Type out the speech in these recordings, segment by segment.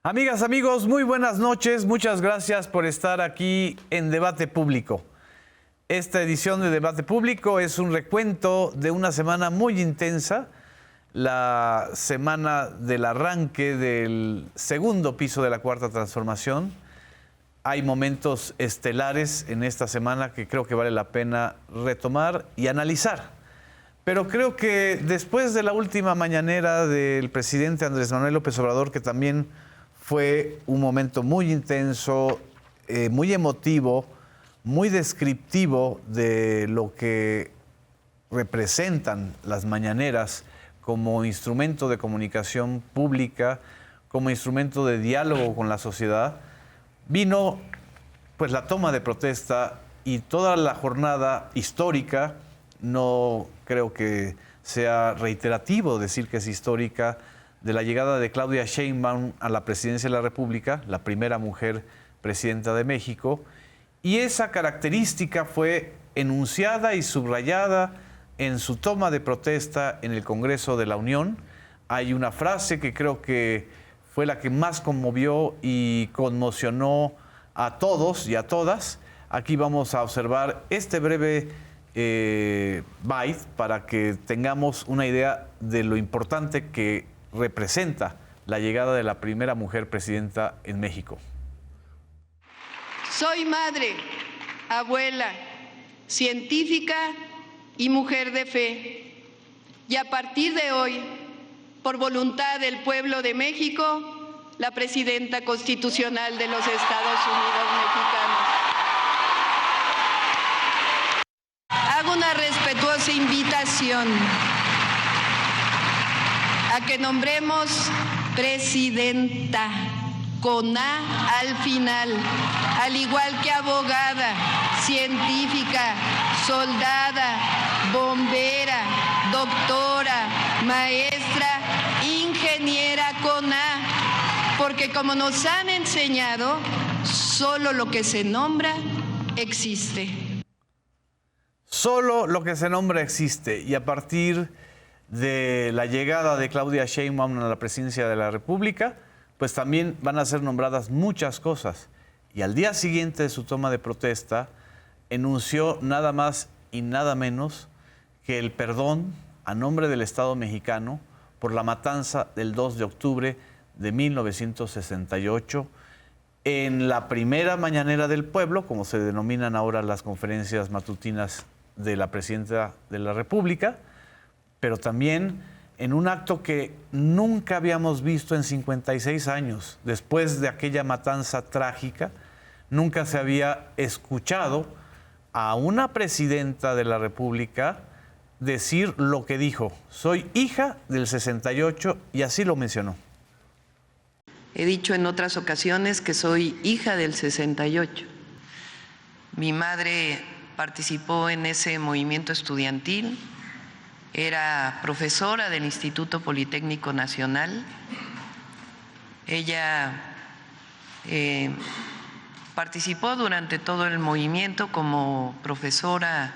Amigas, amigos, muy buenas noches. Muchas gracias por estar aquí en Debate Público. Esta edición de Debate Público es un recuento de una semana muy intensa, la semana del arranque del segundo piso de la Cuarta Transformación. Hay momentos estelares en esta semana que creo que vale la pena retomar y analizar. Pero creo que después de la última mañanera del presidente Andrés Manuel López Obrador, que también fue un momento muy intenso, muy emotivo, muy descriptivo de lo que representan las mañaneras como instrumento de comunicación pública, como instrumento de diálogo con la sociedad, vino pues la toma de protesta y toda la jornada histórica. No creo que sea reiterativo decir que es histórica, de la llegada de Claudia Sheinbaum a la presidencia de la República, la primera mujer presidenta de México, y esa característica fue enunciada y subrayada en su toma de protesta en el Congreso de la Unión. Hay una frase que creo que fue la que más conmovió y conmocionó a todos y a todas. Aquí vamos a observar este breve byte para que tengamos una idea de lo importante que representa la llegada de la primera mujer presidenta en México. Soy madre, abuela, científica y mujer de fe. Y a partir de hoy, por voluntad del pueblo de México, la presidenta constitucional de los Estados Unidos mexicanos. Hago una respetuosa invitación a que nombremos presidenta con A al final, al igual que abogada, científica, soldada, bombera, doctora, maestra, ingeniera con A, porque como nos han enseñado, solo lo que se nombra existe. Solo lo que se nombra existe, y a partir de la llegada de Claudia Sheinbaum a la presidencia de la República, pues también van a ser nombradas muchas cosas. Y al día siguiente de su toma de protesta, enunció nada más y nada menos que el perdón a nombre del Estado mexicano por la matanza del 2 de octubre de 1968, en la primera mañanera del pueblo, como se denominan ahora las conferencias matutinas de la presidenta de la República, pero también en un acto que nunca habíamos visto en 56 años. Después de aquella matanza trágica, nunca se había escuchado a una presidenta de la República decir lo que dijo: soy hija del 68, y así lo mencionó. He dicho en otras ocasiones que soy hija del 68. Mi madre participó en ese movimiento estudiantil, era profesora del Instituto Politécnico Nacional. Ella participó durante todo el movimiento como profesora,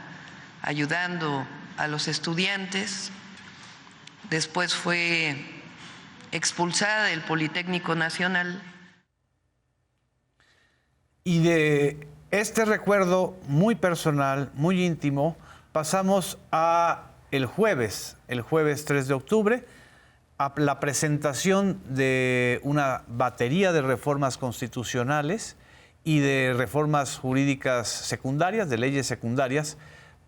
ayudando a los estudiantes. Después fue expulsada del Politécnico Nacional. Y de este recuerdo muy personal, muy íntimo, pasamos a el jueves 3 de octubre, a la presentación de una batería de reformas constitucionales y de reformas jurídicas secundarias, de leyes secundarias,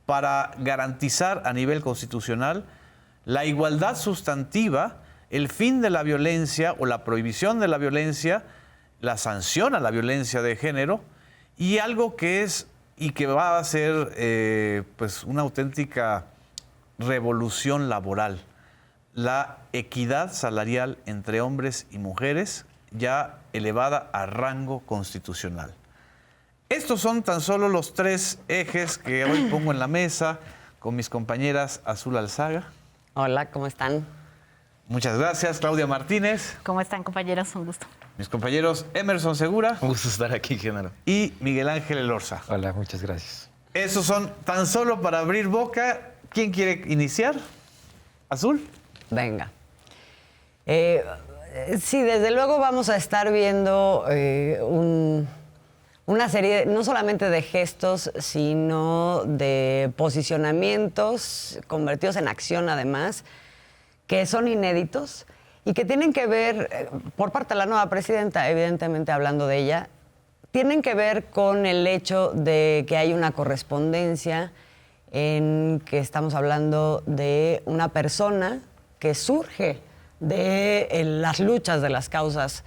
para garantizar a nivel constitucional la igualdad sustantiva, el fin de la violencia o la prohibición de la violencia, la sanción a la violencia de género, y algo que es y que va a ser pues una auténtica revolución laboral, la equidad salarial entre hombres y mujeres, ya elevada a rango constitucional. Estos son tan solo los tres ejes que hoy pongo en la mesa con mis compañeras Azul Alzaga. Hola, ¿cómo están? Muchas gracias. Claudia Martínez. ¿Cómo están, compañeros? Un gusto. Mis compañeros Emerson Segura. Un gusto estar aquí, Genaro. Y Miguel Ángel Elorza. Hola, muchas gracias. Esos son tan solo para abrir boca. ¿Quién quiere iniciar? ¿Azul? Venga. Sí, desde luego vamos a estar viendo una serie no solamente de gestos, sino de posicionamientos convertidos en acción además, que son inéditos y que tienen que ver, por parte de la nueva presidenta, evidentemente hablando de ella, tienen que ver con el hecho de que hay una correspondencia en que estamos hablando de una persona que surge de las luchas de las causas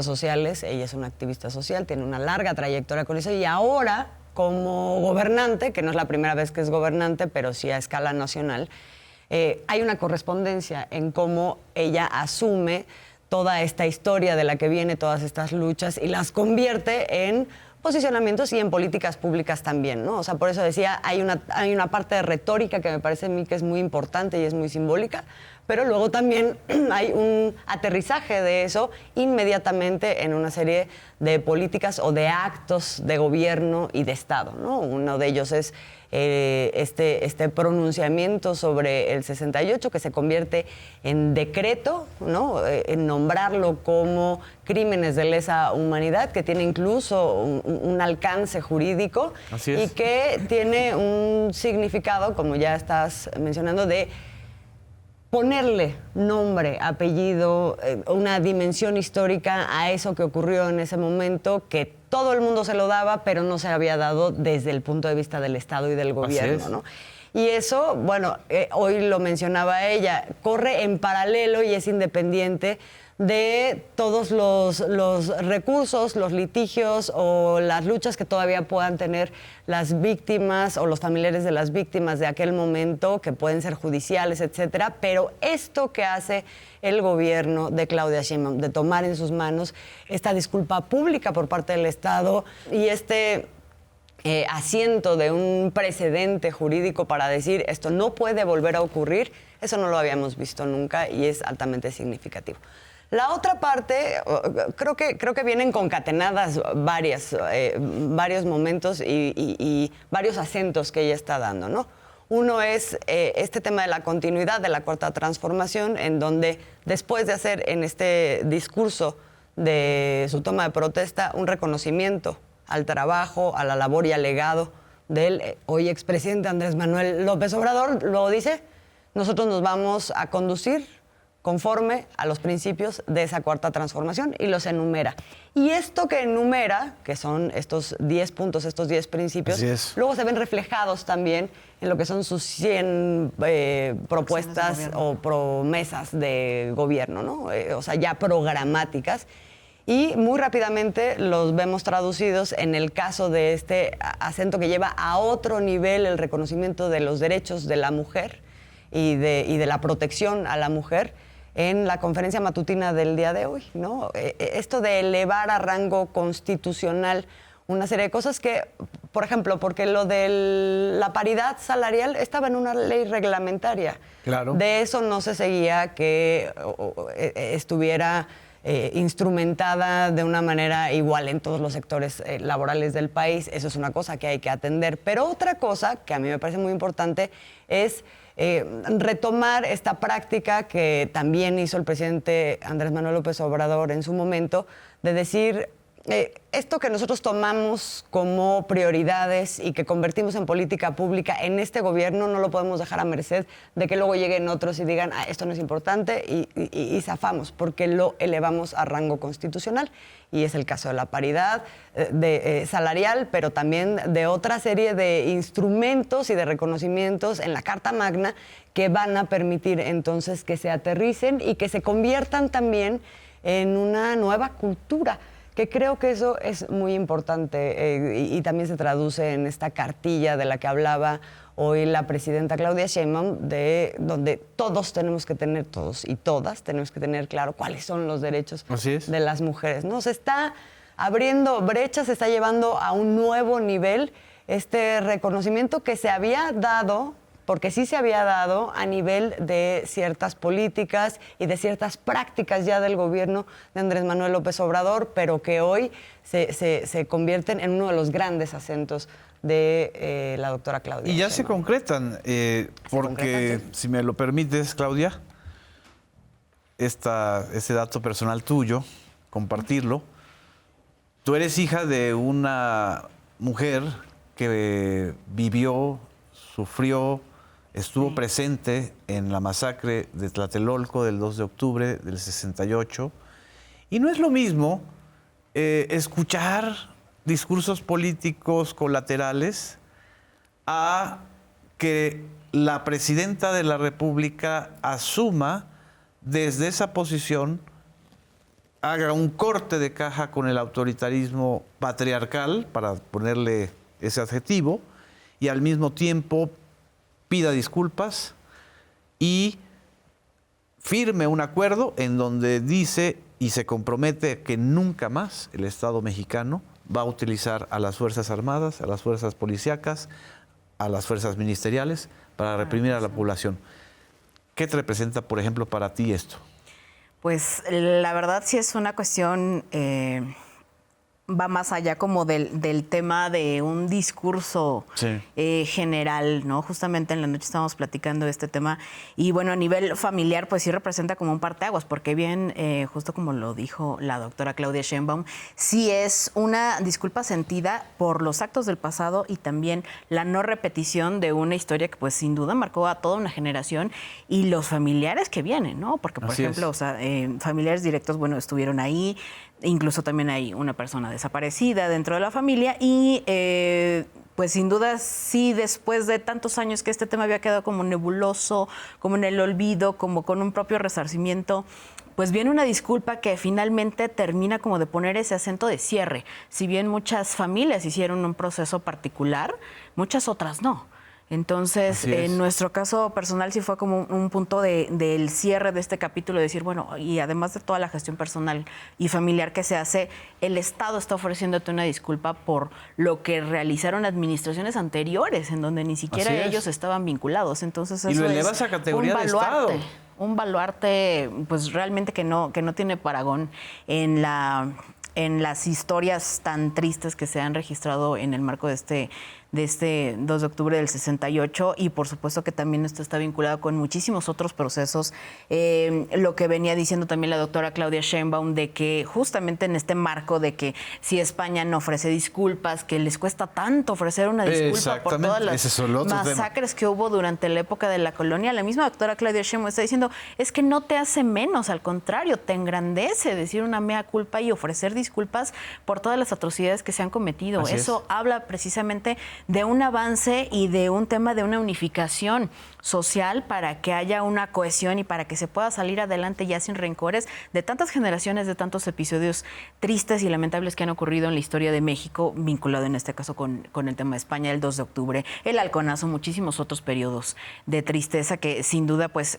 sociales. Ella es una activista social, tiene una larga trayectoria con eso y ahora como gobernante, que no es la primera vez que es gobernante, pero sí a escala nacional, hay una correspondencia en cómo ella asume toda esta historia de la que viene, todas estas luchas y las convierte en posicionamientos y en políticas públicas también, ¿no? O sea, por eso decía, hay una parte de retórica que me parece a mí que es muy importante y es muy simbólica, pero luego también hay un aterrizaje de eso inmediatamente en una serie de políticas o de actos de gobierno y de Estado, ¿no? Uno de ellos es este pronunciamiento sobre el 68 que se convierte en decreto, ¿no? En nombrarlo como crímenes de lesa humanidad, que tiene incluso un alcance jurídico. Así es. Y que tiene un significado, como ya estás mencionando, de ponerle nombre, apellido, una dimensión histórica a eso que ocurrió en ese momento, que todo el mundo se lo daba, pero no se había dado desde el punto de vista del Estado y del gobierno, ¿no? Y eso, bueno, hoy lo mencionaba ella, corre en paralelo y es independiente de todos los recursos, los litigios o las luchas que todavía puedan tener las víctimas o los familiares de las víctimas de aquel momento, que pueden ser judiciales, etcétera. Pero esto que hace el gobierno de Claudia Sheinbaum, de tomar en sus manos esta disculpa pública por parte del Estado y este asiento de un precedente jurídico para decir esto no puede volver a ocurrir, eso no lo habíamos visto nunca y es altamente significativo. La otra parte, creo que vienen concatenadas varios momentos y varios acentos que ella está dando, ¿no? Uno es este tema de la continuidad de la Cuarta Transformación, en donde después de hacer en este discurso de su toma de protesta un reconocimiento al trabajo, a la labor y al legado del hoy expresidente Andrés Manuel López Obrador, luego dice, nosotros nos vamos a conducir conforme a los principios de esa Cuarta Transformación y los enumera. Y esto que enumera, que son estos 10 puntos, estos 10 principios, luego se ven reflejados también en lo que son sus 100 propuestas o promesas de gobierno, ¿no? O sea, ya programáticas. Y muy rápidamente los vemos traducidos en el caso de este acento que lleva a otro nivel el reconocimiento de los derechos de la mujer y de la protección a la mujer en la conferencia matutina del día de hoy, ¿no? Esto de elevar a rango constitucional una serie de cosas que, por ejemplo, porque lo de la paridad salarial estaba en una ley reglamentaria. Claro. De eso no se seguía que estuviera instrumentada de una manera igual en todos los sectores laborales del país. Eso es una cosa que hay que atender. Pero otra cosa que a mí me parece muy importante es retomar esta práctica que también hizo el presidente Andrés Manuel López Obrador en su momento, de decir, esto que nosotros tomamos como prioridades y que convertimos en política pública en este gobierno no lo podemos dejar a merced de que luego lleguen otros y digan, esto no es importante y zafamos, porque lo elevamos a rango constitucional. Y es el caso de la paridad salarial, pero también de otra serie de instrumentos y de reconocimientos en la Carta Magna que van a permitir entonces que se aterricen y que se conviertan también en una nueva cultura, que creo que eso es muy importante y también se traduce en esta cartilla de la que hablaba hoy la presidenta Claudia Sheinbaum, de donde todos y todas tenemos que tener claro cuáles son los derechos de las mujeres, ¿no? Se está abriendo brechas, se está llevando a un nuevo nivel este reconocimiento que se había dado, porque sí se había dado a nivel de ciertas políticas y de ciertas prácticas ya del gobierno de Andrés Manuel López Obrador, pero que hoy se convierten en uno de los grandes acentos de la doctora Claudia. Y ya Sheinbaum. se concretan, porque, si me lo permites, Claudia, ese dato personal tuyo, compartirlo. Tú eres hija de una mujer que vivió, sufrió, estuvo presente en la masacre de Tlatelolco del 2 de octubre del 68. Y no es lo mismo escuchar discursos políticos colaterales a que la presidenta de la República asuma desde esa posición, haga un corte de caja con el autoritarismo patriarcal, para ponerle ese adjetivo, y al mismo tiempo pida disculpas y firme un acuerdo en donde dice y se compromete que nunca más el Estado mexicano va a utilizar a las Fuerzas Armadas, a las Fuerzas Policíacas, a las Fuerzas Ministeriales para reprimir a la población. ¿Qué te representa, por ejemplo, para ti esto? Pues la verdad sí es una cuestión, va más allá como del tema de un discurso general, ¿no? Justamente en la noche estábamos platicando de este tema y bueno, a nivel familiar pues sí representa como un parteaguas, porque bien, justo como lo dijo la doctora Claudia Sheinbaum, sí es una disculpa sentida por los actos del pasado y también la no repetición de una historia que pues sin duda marcó a toda una generación y los familiares que vienen, ¿no? Porque por ejemplo, o sea, familiares directos, bueno, estuvieron ahí. Incluso también hay una persona desaparecida dentro de la familia y pues sin duda sí, después de tantos años que este tema había quedado como nebuloso, como en el olvido, como con un propio resarcimiento, pues viene una disculpa que finalmente termina como de poner ese acento de cierre. Si bien muchas familias hicieron un proceso particular, muchas otras no. Entonces, en nuestro caso personal sí fue como un punto del cierre de este capítulo, de decir, bueno, y además de toda la gestión personal y familiar que se hace, el Estado está ofreciéndote una disculpa por lo que realizaron administraciones anteriores, en donde ni siquiera ellos estaban vinculados. Entonces, eso y lo elevas a categoría de Estado. Un baluarte, pues realmente que no tiene paragón en las historias tan tristes que se han registrado en el marco de este 2 de octubre del 68 y por supuesto que también esto está vinculado con muchísimos otros procesos. Lo que venía diciendo también la doctora Claudia Sheinbaum de que justamente en este marco de que si España no ofrece disculpas, que les cuesta tanto ofrecer una disculpa por todas las masacres que hubo durante la época de la colonia, la misma doctora Claudia Sheinbaum está diciendo, es que no te hace menos, al contrario, te engrandece decir una mea culpa y ofrecer disculpas por todas las atrocidades que se han cometido. Eso habla precisamente de un avance y de un tema de una unificación social para que haya una cohesión y para que se pueda salir adelante ya sin rencores de tantas generaciones, de tantos episodios tristes y lamentables que han ocurrido en la historia de México, vinculado en este caso con el tema de España, el 2 de octubre, el Halconazo, muchísimos otros periodos de tristeza que sin duda pues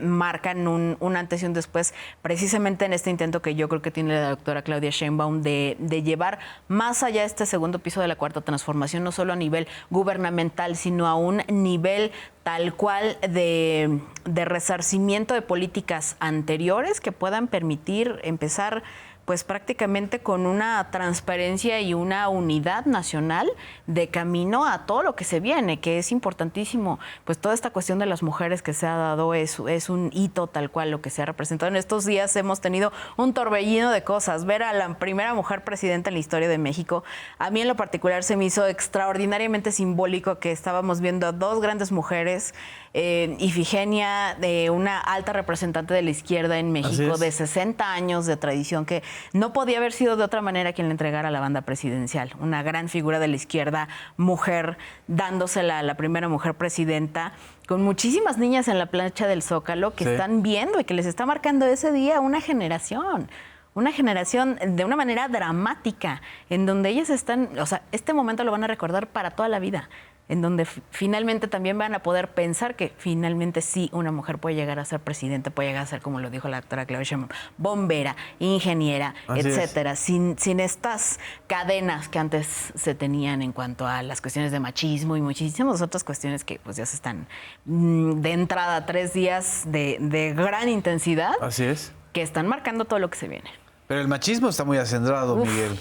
marcan un antes y un después, precisamente en este intento que yo creo que tiene la doctora Claudia Sheinbaum de llevar más allá este segundo piso de la Cuarta Transformación, no solo a nivel gubernamental, sino a un nivel tal cual de resarcimiento de políticas anteriores que puedan permitir empezar pues prácticamente con una transparencia y una unidad nacional de camino a todo lo que se viene, que es importantísimo. Pues toda esta cuestión de las mujeres que se ha dado es un hito tal cual lo que se ha representado. En estos días hemos tenido un torbellino de cosas. Ver a la primera mujer presidenta en la historia de México, a mí en lo particular se me hizo extraordinariamente simbólico que estábamos viendo a dos grandes mujeres, Ifigenia, de una alta representante de la izquierda en México, de 60 años de tradición, que no podía haber sido de otra manera quien le entregara la banda presidencial. Una gran figura de la izquierda, mujer, dándosela a la primera mujer presidenta, con muchísimas niñas en la plancha del Zócalo que están viendo y que les está marcando ese día una generación de una manera dramática, en donde ellas están, o sea, este momento lo van a recordar para toda la vida, en donde finalmente también van a poder pensar que finalmente sí, una mujer puede llegar a ser presidente, puede llegar a ser, como lo dijo la doctora Claudia Sheinbaum, bombera, ingeniera, etcétera, sin estas cadenas que antes se tenían en cuanto a las cuestiones de machismo y muchísimas otras cuestiones que pues ya se están de entrada 3 días de gran intensidad. Así es. Que están marcando todo lo que se viene. Pero el machismo está muy acendrado, Miguel.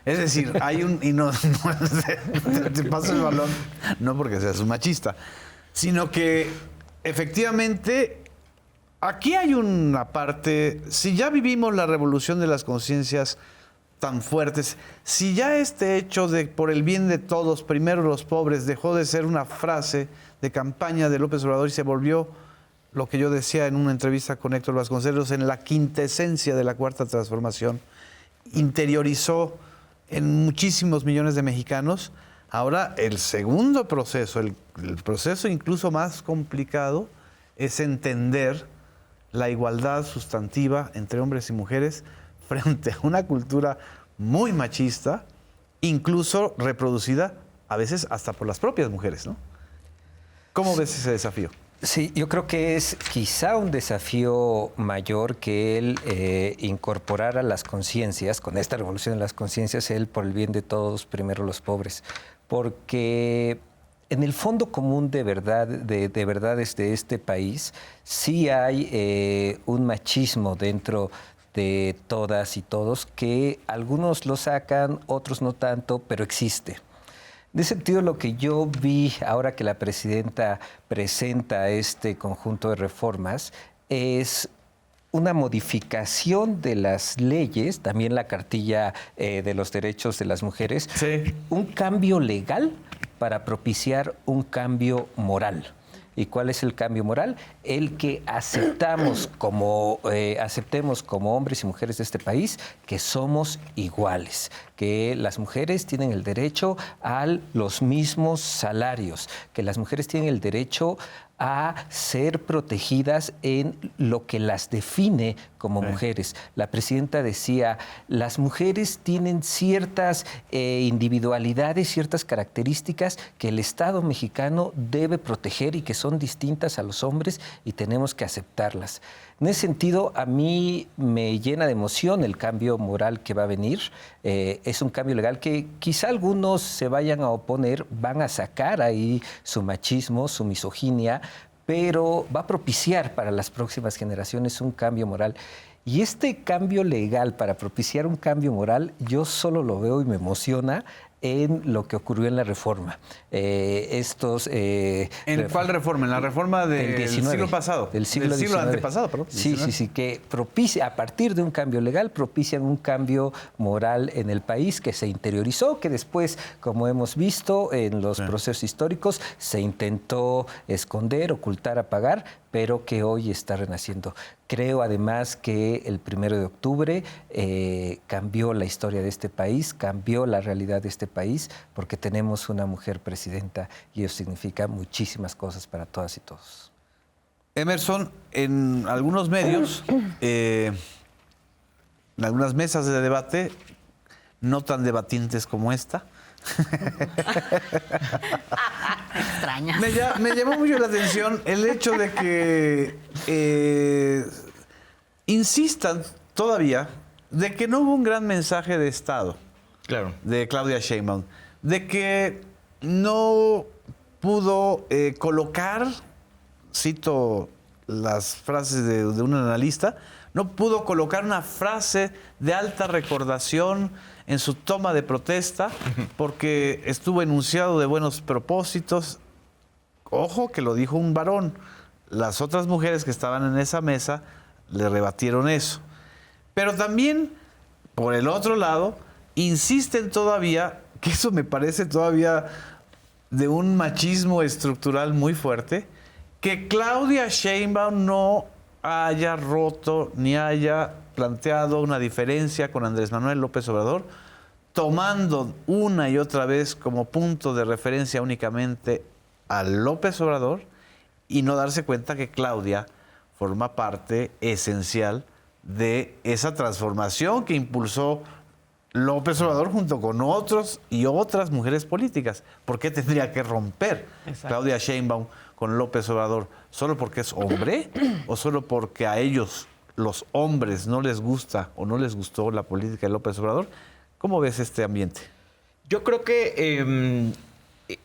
Es decir, hay un... Y no te paso el balón, no porque seas un machista, sino que efectivamente aquí hay una parte, si ya vivimos la revolución de las conciencias tan fuertes, si ya este hecho de por el bien de todos, primero los pobres, dejó de ser una frase de campaña de López Obrador y se volvió lo que yo decía en una entrevista con Héctor Vasconcelos, en la quintesencia de la Cuarta Transformación, interiorizó en muchísimos millones de mexicanos. Ahora el segundo proceso, el proceso incluso más complicado, es entender la igualdad sustantiva entre hombres y mujeres frente a una cultura muy machista, incluso reproducida a veces hasta por las propias mujeres, ¿no? ¿Cómo ves ese desafío? Sí, yo creo que es quizá un desafío mayor que él incorporar a las conciencias, con esta revolución de las conciencias, él por el bien de todos, primero los pobres. Porque en el fondo común de verdades de este país, sí hay un machismo dentro de todas y todos, que algunos lo sacan, otros no tanto, pero existe. En ese sentido, lo que yo vi ahora que la presidenta presenta este conjunto de reformas es una modificación de las leyes, también la cartilla de los derechos de las mujeres, Sí. un cambio legal para propiciar un cambio moral. ¿Y cuál es el cambio moral? El que aceptemos como hombres y mujeres de este país que somos iguales, que las mujeres tienen el derecho a los mismos salarios, que las mujeres tienen el derecho a ser protegidas en lo que las define como mujeres. La presidenta decía, las mujeres tienen ciertas individualidades, ciertas características que el Estado mexicano debe proteger y que son distintas a los hombres y tenemos que aceptarlas. En ese sentido, a mí me llena de emoción el cambio moral que va a venir. Es un cambio legal que quizá algunos se vayan a oponer, van a sacar ahí su machismo, su misoginia, pero va a propiciar para las próximas generaciones un cambio moral. Y este cambio legal para propiciar un cambio moral, yo solo lo veo y me emociona en lo que ocurrió en la reforma. ¿En cuál reforma? ¿En la reforma del siglo pasado? Del siglo antepasado, perdón. Sí, que propicia, a partir de un cambio legal, propician un cambio moral en el país que se interiorizó, que después, como hemos visto en los procesos históricos, se intentó esconder, ocultar, apagar, pero que hoy está renaciendo. Creo además que el 1 de octubre cambió la historia de este país, cambió la realidad de este país, porque tenemos una mujer presidenta y eso significa muchísimas cosas para todas y todos. Emerson, en algunos medios, en algunas mesas de debate, no tan debatientes como esta, Extrañas. me llamó mucho la atención el hecho de que insistan todavía de que no hubo un gran mensaje de Estado. Claro. De Claudia Sheinbaum, de que no pudo colocar, cito las frases de un analista, no pudo colocar una frase de alta recordación en su toma de protesta porque estuvo enunciado de buenos propósitos. Ojo que lo dijo un varón. Las otras mujeres que estaban en esa mesa le rebatieron eso. Pero también, por el otro lado, insisten todavía, que eso me parece todavía de un machismo estructural muy fuerte, que Claudia Sheinbaum no haya roto ni haya planteado una diferencia con Andrés Manuel López Obrador, tomando una y otra vez como punto de referencia únicamente a López Obrador y no darse cuenta que Claudia forma parte esencial de esa transformación que impulsó López Obrador junto con otros y otras mujeres políticas. ¿Por qué tendría que romper Claudia Sheinbaum con López Obrador? ¿Solo porque es hombre o solo porque a ellos, los hombres, no les gusta o no les gustó la política de López Obrador? ¿Cómo ves este ambiente? Yo creo que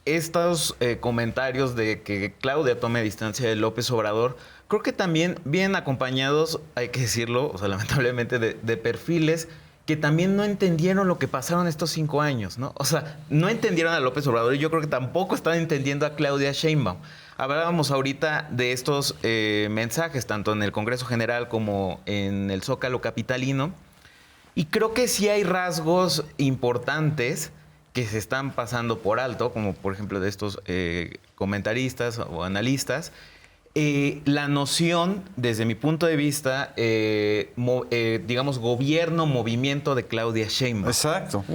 estos comentarios de que Claudia tome distancia de López Obrador, creo que también vienen acompañados, hay que decirlo, o sea, lamentablemente, de perfiles que también no entendieron lo que pasaron estos 5 años, ¿no? O sea, no entendieron a López Obrador y yo creo que tampoco están entendiendo a Claudia Sheinbaum. Hablábamos ahorita de estos mensajes, tanto en el Congreso General como en el Zócalo capitalino, y creo que sí hay rasgos importantes que se están pasando por alto, como por ejemplo de estos comentaristas o analistas. La noción, desde mi punto de vista, digamos, gobierno, movimiento de Claudia Sheinbaum. Exacto.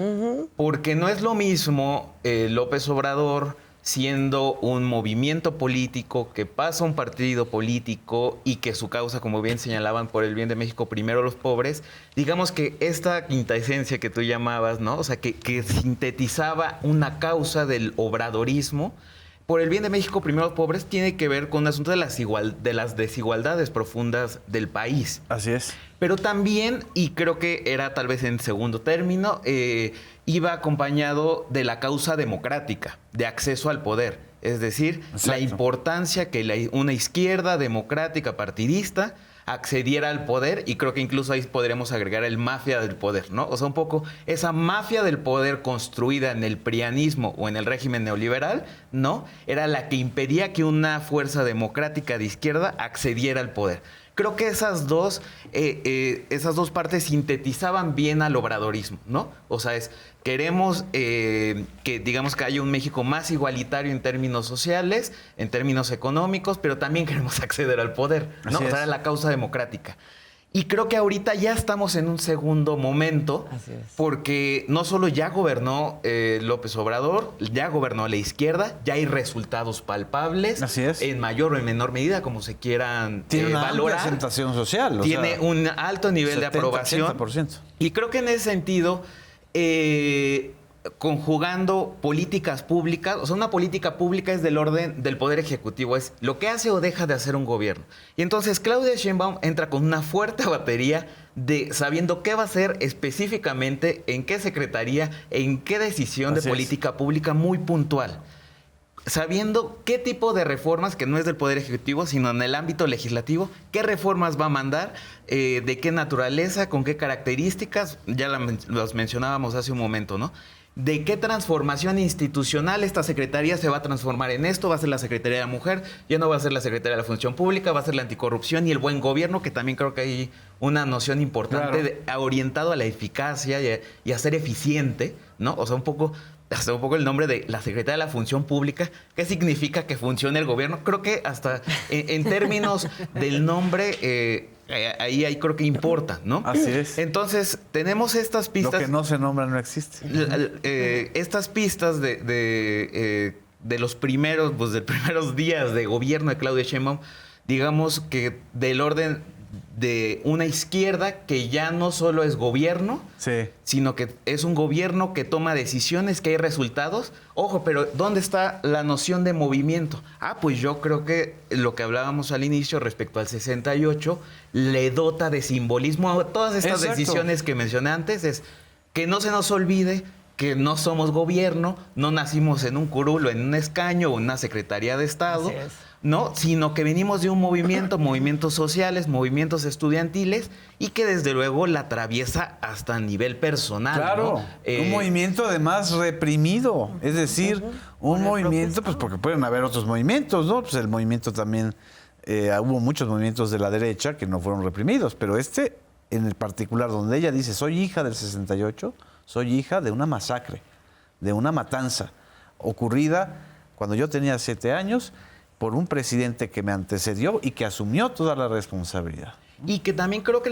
Porque no es lo mismo López Obrador siendo un movimiento político que pasa a un partido político y que su causa, como bien señalaban, por el bien de México, primero los pobres. Digamos que esta quinta esencia que tú llamabas, ¿no? O sea, que sintetizaba una causa del obradorismo, por el bien de México, primero los pobres, tiene que ver con un asunto de las desigualdades profundas del país. Así es. Pero también, y creo que era tal vez en segundo término, iba acompañado de la causa democrática, de acceso al poder. Es decir, Exacto. la importancia que una izquierda democrática partidista accediera al poder, y creo que incluso ahí podríamos agregar el mafia del poder, ¿no? O sea, un poco esa mafia del poder construida en el prianismo o en el régimen neoliberal, ¿no? Era la que impedía que una fuerza democrática de izquierda accediera al poder. Creo que esas dos partes sintetizaban bien al obradorismo, ¿no? O sea, queremos que, digamos, que haya un México más igualitario en términos sociales, en términos económicos, pero también queremos acceder al poder, ¿no? Así O sea, es. la causa democrática. Y creo que ahorita ya estamos en un segundo momento, Así es. porque no solo ya gobernó López Obrador, ya gobernó la izquierda, ya hay resultados palpables, Así es. en mayor o en menor medida, como se quieran Tiene una amplia valorar. aceptación social. o Tiene sea, un alto nivel de 70, aprobación. 80%. Y creo que en ese sentido, conjugando políticas públicas, o sea, una política pública es del orden del Poder Ejecutivo, es lo que hace o deja de hacer un gobierno. Y entonces Claudia Sheinbaum entra con una fuerte batería de sabiendo qué va a hacer específicamente, en qué secretaría, en qué decisión Así de es. política pública muy puntual. Sabiendo qué tipo de reformas, que no es del Poder Ejecutivo, sino en el ámbito legislativo, qué reformas va a mandar, de qué naturaleza, con qué características, ya los mencionábamos hace un momento, ¿no? De qué transformación institucional esta secretaría se va a transformar en esto, va a ser la Secretaría de la Mujer, ya no va a ser la Secretaría de la Función Pública, va a ser la anticorrupción y el buen gobierno, que también creo que hay una noción importante Claro. orientado a la eficacia y a ser eficiente, ¿no? O sea, hasta un poco el nombre de la Secretaría de la Función Pública. ¿Qué significa que funcione el gobierno? Creo que hasta en términos del nombre, ahí creo que importa, ¿no? Así es. Entonces, tenemos estas Lo pistas. que no se nombra no existe. Estas pistas de los primeros, pues, de primeros días de gobierno de Claudia Sheinbaum, digamos que del orden de una izquierda que ya no solo es gobierno, Sí. sino que es un gobierno que toma decisiones, que hay resultados. Ojo, pero ¿dónde está la noción de movimiento? Pues yo creo que lo que hablábamos al inicio respecto al 68 le dota de simbolismo a todas estas Exacto. decisiones que mencioné antes. Es que no se nos olvide que no somos gobierno, no nacimos en un curulo, en un escaño o en una secretaría de Estado, Así es. ¿no? Sino que venimos de un movimiento, movimientos sociales, movimientos estudiantiles, y que desde luego la atraviesa hasta a nivel personal. Claro, ¿no? un movimiento además reprimido, es decir, un movimiento, pues porque pueden haber otros movimientos, ¿no? Pues el movimiento también, hubo muchos movimientos de la derecha que no fueron reprimidos, pero este en el particular, donde ella dice, soy hija del 68, soy hija de una masacre, de una matanza ocurrida cuando yo tenía 7 años por un presidente que me antecedió y que asumió toda la responsabilidad. Y que también creo que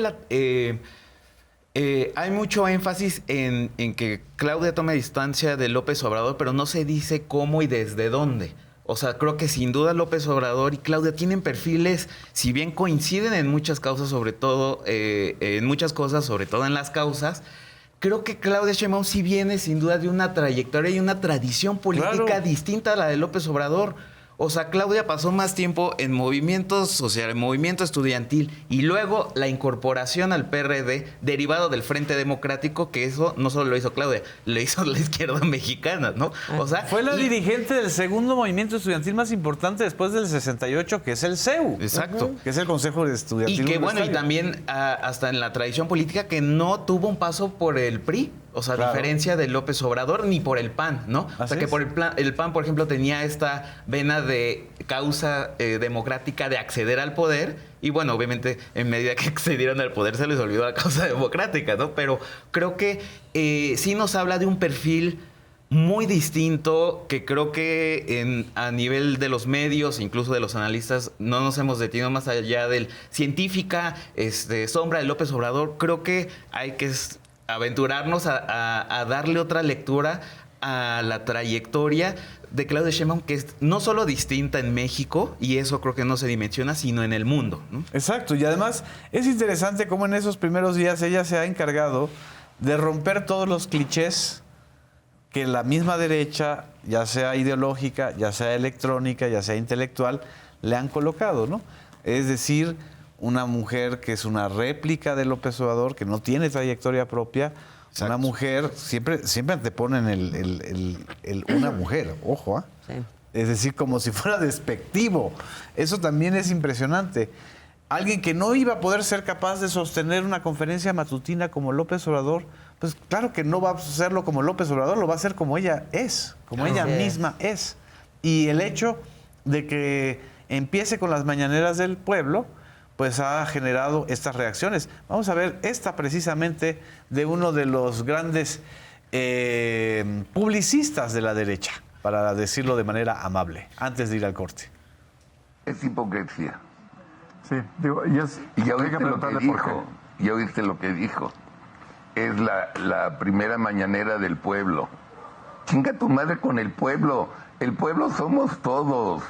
hay mucho énfasis en que Claudia tome distancia de López Obrador, pero no se dice cómo y desde dónde. O sea, creo que sin duda López Obrador y Claudia tienen perfiles, si bien coinciden en muchas causas, sobre todo, en muchas cosas, sobre todo en las causas, creo que Claudia Sheinbaum sí viene sin duda de una trayectoria y una tradición política Claro. distinta a la de López Obrador. O sea, Claudia pasó más tiempo en movimientos sociales, en movimiento estudiantil, y luego la incorporación al PRD derivado del Frente Democrático, que eso no solo lo hizo Claudia, lo hizo la izquierda mexicana, ¿no? O sea, Fue la y- dirigente del segundo movimiento estudiantil más importante después del 68, que es el CEU. Exacto. Que es el Consejo Estudiantil Y que bueno, y Universitario. también hasta en la tradición política que no tuvo un paso por el PRI. O sea, a Claro. diferencia de López Obrador, ni por el PAN, ¿no? O Así sea, que es. por el PAN, por ejemplo, tenía esta vena de causa democrática de acceder al poder. Y bueno, obviamente, en medida que accedieron al poder, se les olvidó la causa democrática, ¿no? Pero creo que sí nos habla de un perfil muy distinto, que creo que a nivel de los medios, incluso de los analistas, no nos hemos detenido más allá del científica, sombra de López Obrador. Creo que hay que aventurarnos a darle otra lectura a la trayectoria de Claudia Sheinbaum, que es no solo distinta en México, y eso creo que no se dimensiona, sino en el mundo, ¿no? Exacto, y además es interesante cómo en esos primeros días ella se ha encargado de romper todos los clichés que la misma derecha, ya sea ideológica, ya sea electrónica, ya sea intelectual, le han colocado, ¿no? Es decir, una mujer que es una réplica de López Obrador, que no tiene trayectoria propia, Exacto. una mujer, siempre te ponen una mujer, ojo, ¿ah? Sí. Es decir, como si fuera despectivo. Eso también es impresionante. Alguien que no iba a poder ser capaz de sostener una conferencia matutina como López Obrador, pues claro que no va a hacerlo como López Obrador, lo va a hacer como ella es, como ella Así es. misma es. Y el hecho de que empiece con las mañaneras del pueblo, pues ha generado estas reacciones. Vamos a ver esta precisamente de uno de los grandes publicistas de la derecha, para decirlo de manera amable, antes de ir al corte. Es hipocresía. Sí, digo, y es, Y ya hay oíste que lo que preguntarle por dijo. Ya oíste lo que dijo. Es la primera mañanera del pueblo. Chinga tu madre con el pueblo. El pueblo somos todos.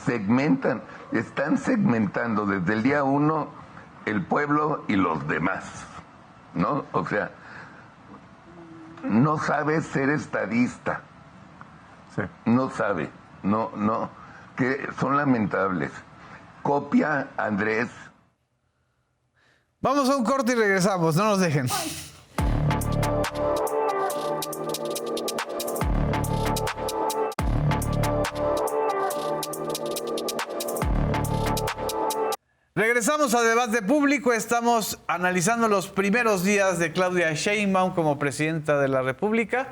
Segmentan, están segmentando desde el día 1 el pueblo y los demás, ¿no? O sea, no sabe ser estadista. Sí. No sabe, no, que son lamentables. Copia, Andrés. Vamos a un corte y regresamos, no nos dejen. Regresamos a Debate Público. Estamos analizando los primeros días de Claudia Sheinbaum como presidenta de la República.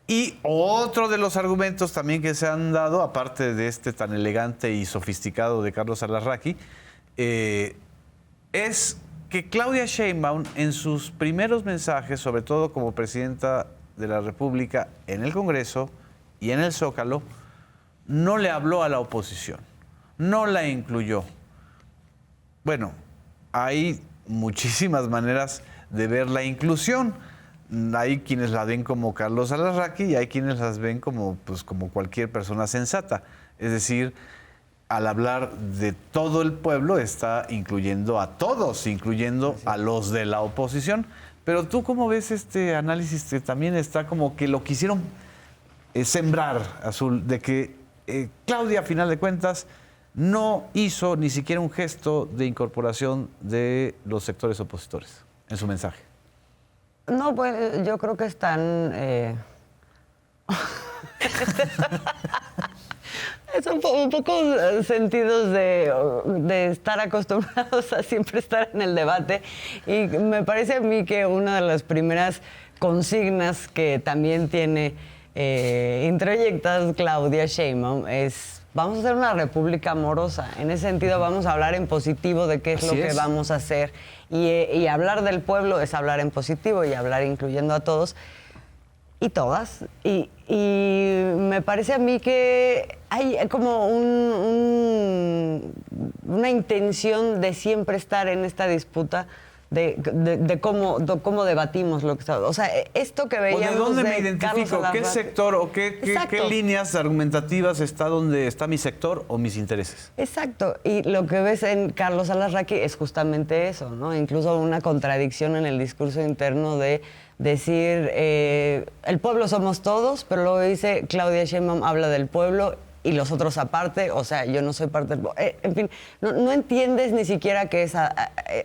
Y otro de los argumentos también que se han dado, aparte de este tan elegante y sofisticado de Carlos Alarraqui, es que Claudia Sheinbaum en sus primeros mensajes, sobre todo como presidenta de la República en el Congreso y en el Zócalo, no le habló a la oposición, no la incluyó. Bueno, hay muchísimas maneras de ver la inclusión. Hay quienes la ven como Carlos Alarraqui y hay quienes las ven como, pues, como cualquier persona sensata. Es decir, al hablar de todo el pueblo está incluyendo a todos, incluyendo a los de la oposición. Pero tú, ¿cómo ves este análisis que también está como que lo quisieron sembrar, Azul, de que Claudia, a final de cuentas, no hizo ni siquiera un gesto de incorporación de los sectores opositores en su mensaje? No, pues yo creo que están... Son un poco sentidos de estar acostumbrados a siempre estar en el debate. Y me parece a mí que una de las primeras consignas que también tiene introyectadas Claudia Sheinbaum es: vamos a hacer una república amorosa. En ese sentido, vamos a hablar en positivo de qué es lo que vamos a hacer. Y hablar del pueblo es hablar en positivo y hablar incluyendo a todos y todas. Y me parece a mí que hay como una intención de siempre estar en esta disputa de cómo debatimos lo que está. O sea, esto que veíamos. ¿De dónde me Carlos identifico? ¿Qué Alarraqui. sector o qué líneas argumentativas está donde está mi sector o mis intereses? Exacto, y lo que ves en Carlos Alarraqui es justamente eso, ¿no? Incluso una contradicción en el discurso interno de decir el pueblo somos todos, pero luego dice Claudia Sheinbaum habla del pueblo y los otros aparte, o sea, yo no soy parte del pueblo. En fin, no entiendes ni siquiera qué es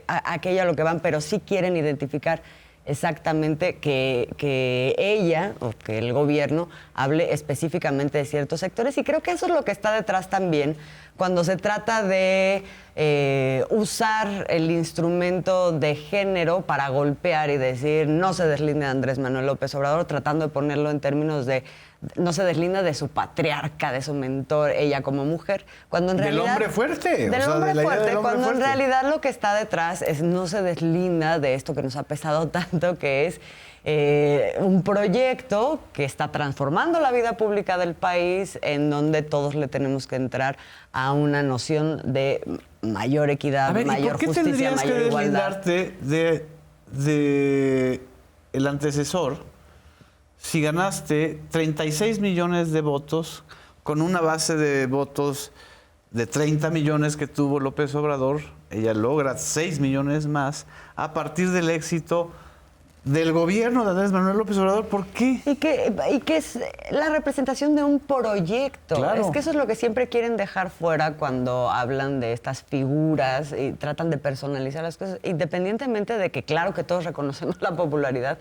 aquello a lo que van, pero sí quieren identificar exactamente que ella o que el gobierno hable específicamente de ciertos sectores, y creo que eso es lo que está detrás también cuando se trata de usar el instrumento de género para golpear y decir no se deslinda de Andrés Manuel López Obrador, tratando de ponerlo en términos de no se deslinda de su patriarca, de su mentor, ella como mujer, cuando en realidad... Del hombre fuerte. Del hombre fuerte, cuando en realidad lo que está detrás es no se deslinda de esto que nos ha pesado tanto, que es un proyecto que está transformando la vida pública del país, en donde todos le tenemos que entrar a una noción de mayor equidad, A ver, mayor ¿y por qué justicia, tendrías que mayor igualdad? deslindarte de el antecesor si ganaste 36 millones de votos con una base de votos de 30 millones que tuvo López Obrador? Ella logra 6 millones más a partir del éxito del gobierno de Andrés Manuel López Obrador. ¿Por qué? Y que es la representación de un proyecto. Claro. Es que eso es lo que siempre quieren dejar fuera cuando hablan de estas figuras y tratan de personalizar las cosas, independientemente de que claro que todos reconocemos la popularidad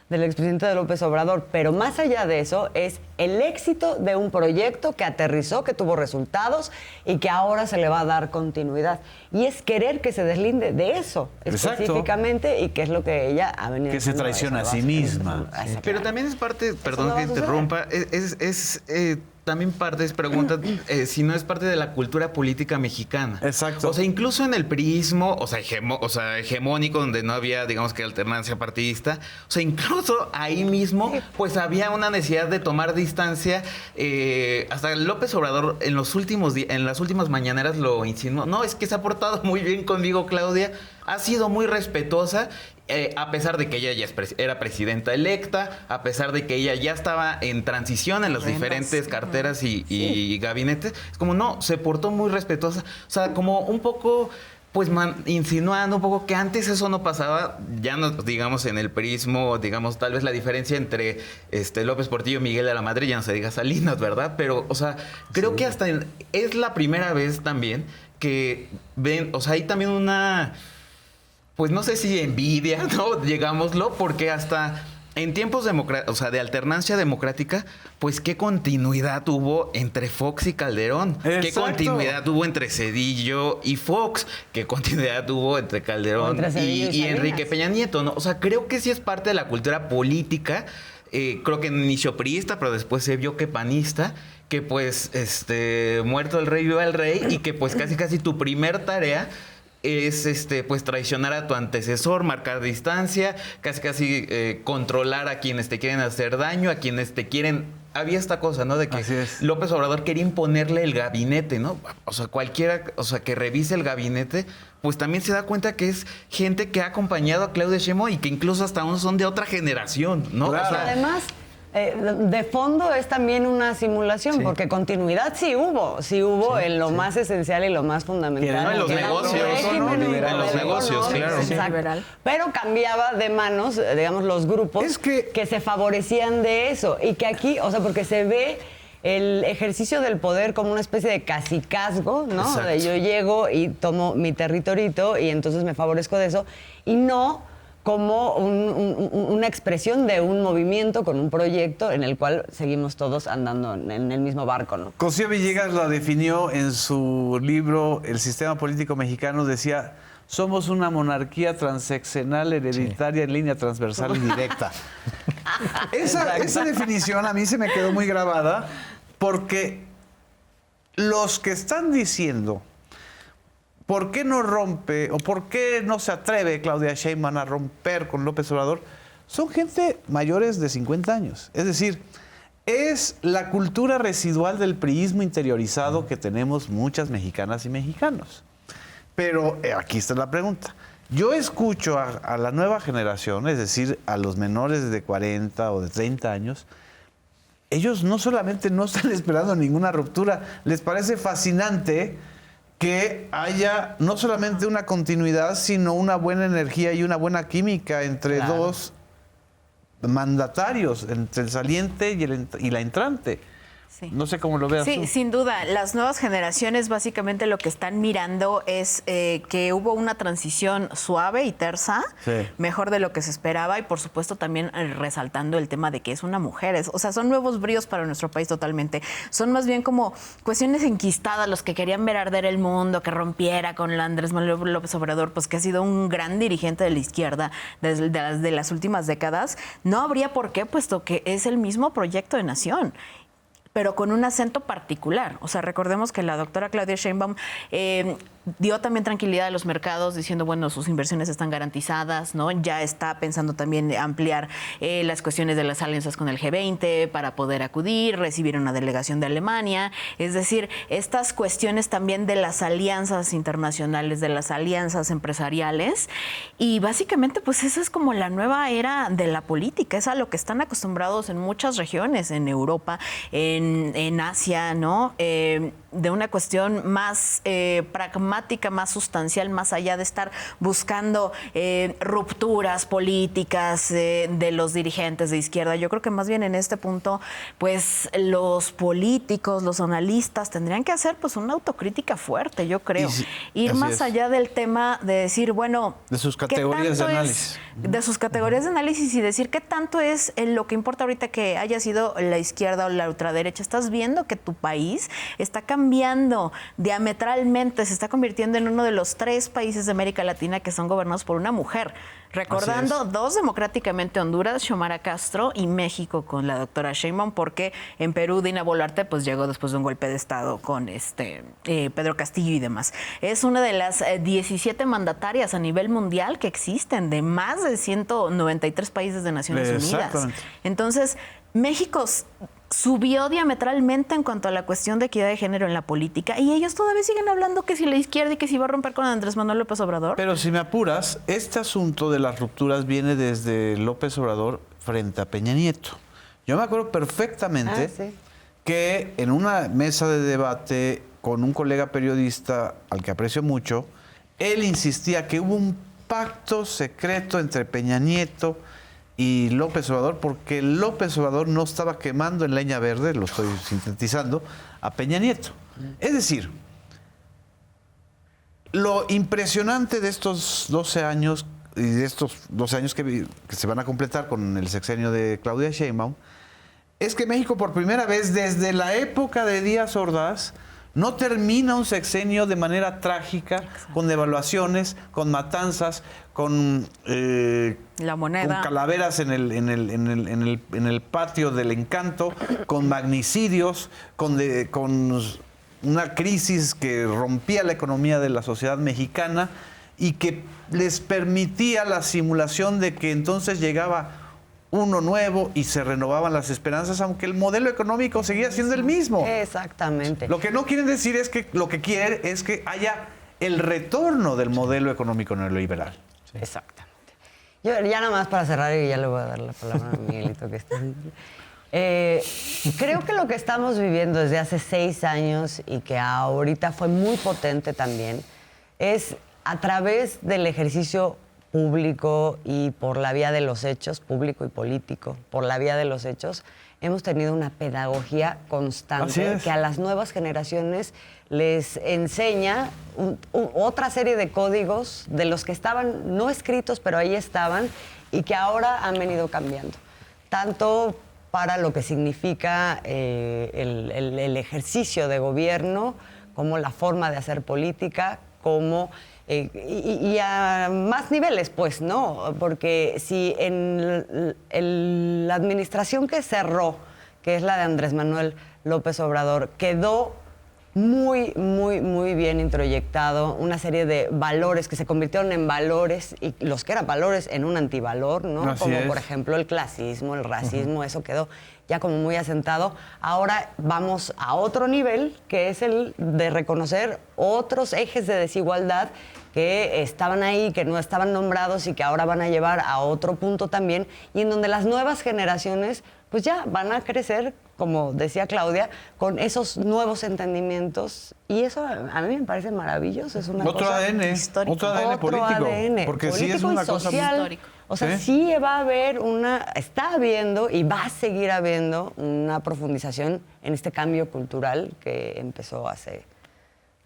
del expresidente de López Obrador, pero más allá de eso es el éxito de un proyecto que aterrizó, que tuvo resultados y que ahora se le va a dar continuidad. Y es querer que se deslinde de eso específicamente, y que es lo que ella ha venido que se haciendo, traiciona a eso, sí misma. Pero también es parte, perdón no que va a suceder. interrumpa, también parte es pregunta si no es parte de la cultura política mexicana. Exacto. O sea, incluso en el priismo, hegemónico, donde no había, digamos que alternancia partidista, o sea, incluso ahí mismo, pues había una necesidad de tomar distancia. Hasta López Obrador en las últimas mañaneras lo insinuó. No, es que se ha portado muy bien conmigo, Claudia. Ha sido muy respetuosa. A pesar de que ella ya era presidenta electa, a pesar de que ella ya estaba en transición en las diferentes carteras y gabinetes, es como no, se portó muy respetuosa, o sea, como un poco, pues insinuando un poco que antes eso no pasaba, ya no, digamos, en el prismo, digamos, tal vez la diferencia entre López Portillo y Miguel de la Madrid, ya no se diga Salinas, ¿verdad? Pero, o sea, creo que hasta es la primera vez también que ven, o sea, hay también una... Pues no sé si envidia, ¿no? Digámoslo, porque hasta en tiempos de alternancia democrática, pues qué continuidad hubo entre Fox y Calderón. Exacto. Qué continuidad hubo entre Zedillo y Fox. Qué continuidad hubo entre Calderón y Enrique Peña Nieto, ¿no? O sea, creo que sí es parte de la cultura política. Creo que en inicio priista, pero después se vio que panista, que pues muerto el rey, viva el rey, y que pues casi tu primer tarea es pues traicionar a tu antecesor, marcar distancia, casi controlar a quienes te quieren hacer daño, a quienes te quieren... Había esta cosa, ¿no? De que López Obrador quería imponerle el gabinete, ¿no? O sea, cualquiera, que revise el gabinete, pues también se da cuenta que es gente que ha acompañado a Claudia Sheinbaum y que incluso hasta aún son de otra generación, ¿no? Claro. O sea, Además, de fondo es también una simulación, porque continuidad sí hubo en lo más esencial y lo más fundamental. No, en los que era un negocios, régimen ¿no? En los negocios, claro. Exacto. Liberal. Pero cambiaba de manos, digamos, los grupos Es que se favorecían de eso. Y que aquí, o sea, porque se ve el ejercicio del poder como una especie de cacicazgo, ¿no? Exacto. De yo llego y tomo mi territorito y entonces me favorezco de eso. Y no como una expresión de un movimiento con un proyecto en el cual seguimos todos andando en el mismo barco, ¿no? Cosío Villegas la definió en su libro El sistema político mexicano, decía: somos una monarquía transeccional, hereditaria, en línea transversal y directa. Esa definición a mí se me quedó muy grabada, porque los que están diciendo ¿por qué no rompe o por qué no se atreve Claudia Sheinbaum a romper con López Obrador? Son gente mayores de 50 años. Es decir, es la cultura residual del priismo interiorizado que tenemos muchas mexicanas y mexicanos. Pero aquí está la pregunta. Yo escucho a la nueva generación, es decir, a los menores de 40 o de 30 años, ellos no solamente no están esperando ninguna ruptura, les parece fascinante que haya no solamente una continuidad, sino una buena energía y una buena química entre dos mandatarios, entre el saliente y la entrante. Sí. No sé cómo lo veas Sí, tú. sin duda. Las nuevas generaciones básicamente lo que están mirando es que hubo una transición suave y tersa, Sí. mejor de lo que se esperaba y por supuesto también resaltando el tema de que es una mujer. O sea, son nuevos bríos para nuestro país totalmente. Son más bien como cuestiones enquistadas, los que querían ver arder el mundo, que rompiera con Andrés Manuel López Obrador, pues que ha sido un gran dirigente de la izquierda de las últimas décadas. No habría por qué, puesto que es el mismo proyecto de nación, pero con un acento particular. O sea, recordemos que la doctora Claudia Sheinbaum dio también tranquilidad a los mercados diciendo, bueno, sus inversiones están garantizadas, ¿no? Ya está pensando también ampliar las cuestiones de las alianzas con el G20 para poder acudir, recibir una delegación de Alemania. Es decir, estas cuestiones también de las alianzas internacionales, de las alianzas empresariales. Y básicamente, pues esa es como la nueva era de la política. Es a lo que están acostumbrados en muchas regiones, en Europa, en Asia, ¿no? De una cuestión más pragmática, más sustancial, más allá de estar buscando rupturas políticas de los dirigentes de izquierda. Yo creo que más bien en este punto, pues los políticos, los analistas tendrían que hacer pues una autocrítica fuerte, yo creo. Ir más allá del tema de decir, bueno, de sus categorías de análisis. De sus categorías de análisis y decir qué tanto es lo que importa ahorita que haya sido la izquierda o la ultraderecha. Estás viendo que tu país está cambiando diametralmente, se está convirtiendo en uno de los 3 países de América Latina que son gobernados por una mujer. Recordando 2 democráticamente, Honduras, Xiomara Castro, y México con la doctora Sheinbaum, porque en Perú Dina Boluarte pues llegó después de un golpe de estado con Pedro Castillo y demás. Es una de las 17 mandatarias a nivel mundial que existen, de más de 193 países de Naciones Unidas. Entonces, México subió diametralmente en cuanto a la cuestión de equidad de género en la política y ellos todavía siguen hablando que si la izquierda y que si va a romper con Andrés Manuel López Obrador. Pero si me apuras, este asunto de las rupturas viene desde López Obrador frente a Peña Nieto. Yo me acuerdo perfectamente que en una mesa de debate con un colega periodista al que aprecio mucho, él insistía que hubo un pacto secreto entre Peña Nieto y López Obrador, porque López Obrador no estaba quemando en leña verde, lo estoy sintetizando, a Peña Nieto. Es decir, lo impresionante de estos 12 años, y de estos 12 años que se van a completar con el sexenio de Claudia Sheinbaum, es que México por primera vez desde la época de Díaz Ordaz no termina un sexenio de manera trágica, con devaluaciones, con matanzas, con la moneda, con calaveras en el patio del Encanto, con magnicidios, con una crisis que rompía la economía de la sociedad mexicana y que les permitía la simulación de que entonces llegaba uno nuevo y se renovaban las esperanzas, aunque el modelo económico seguía siendo el mismo. Exactamente. Lo que no quieren decir es que lo que quieren es que haya el retorno del modelo económico neoliberal. Sí. Exactamente. Yo ya nada más para cerrar y ya le voy a dar la palabra a Miguelito que está. Creo que lo que estamos viviendo desde hace 6 años y que ahorita fue muy potente también es a través del ejercicio público y por la vía de los hechos, público y político, por la vía de los hechos, hemos tenido una pedagogía constante que a las nuevas generaciones les enseña otra serie de códigos de los que estaban no escritos, pero ahí estaban, y que ahora han venido cambiando. Tanto para lo que significa el ejercicio de gobierno, como la forma de hacer política, como y a más niveles, pues, ¿no? Porque si en la administración que cerró, que es la de Andrés Manuel López Obrador, quedó muy, muy, muy bien introyectado una serie de valores que se convirtieron en valores, y los que eran valores en un antivalor, ¿no? Así Como es. Por ejemplo el clasismo, el racismo, eso quedó ya como muy asentado. Ahora vamos a otro nivel, que es el de reconocer otros ejes de desigualdad que estaban ahí, que no estaban nombrados y que ahora van a llevar a otro punto también, y en donde las nuevas generaciones pues ya van a crecer, como decía Claudia, con esos nuevos entendimientos, y eso a mí me parece maravilloso. Es una Otro cosa ADN, histórica. otro ADN político, porque sí es una cosa social. O sea, sí va a haber está habiendo y va a seguir habiendo una profundización en este cambio cultural que empezó hace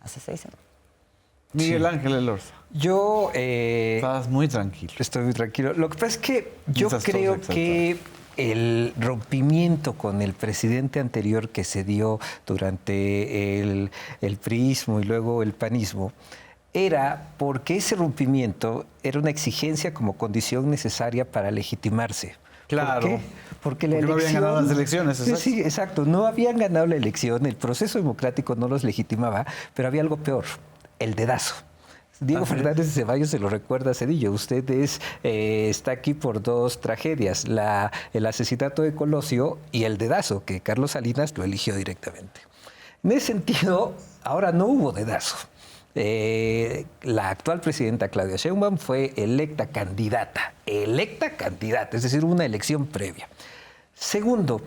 6 años. Miguel Ángel Elorza. Yo Estás muy tranquilo. estoy muy tranquilo. Lo que pasa es que yo Estás creo todo que el rompimiento con el presidente anterior que se dio durante el priismo y luego el panismo era porque ese rompimiento era una exigencia como condición necesaria para legitimarse. Claro. ¿Por qué? Porque la no habían elección... ganado las elecciones. Exacto. Sí, exacto. No habían ganado la elección, el proceso democrático no los legitimaba, pero había algo peor, el dedazo. Diego Fernández de Ceballos se lo recuerda a Cedillo. Usted está aquí por 2 tragedias, el asesinato de Colosio y el dedazo, que Carlos Salinas lo eligió directamente. En ese sentido, ahora no hubo dedazo. La actual presidenta Claudia Sheinbaum fue electa candidata, es decir, una elección previa. Segundo,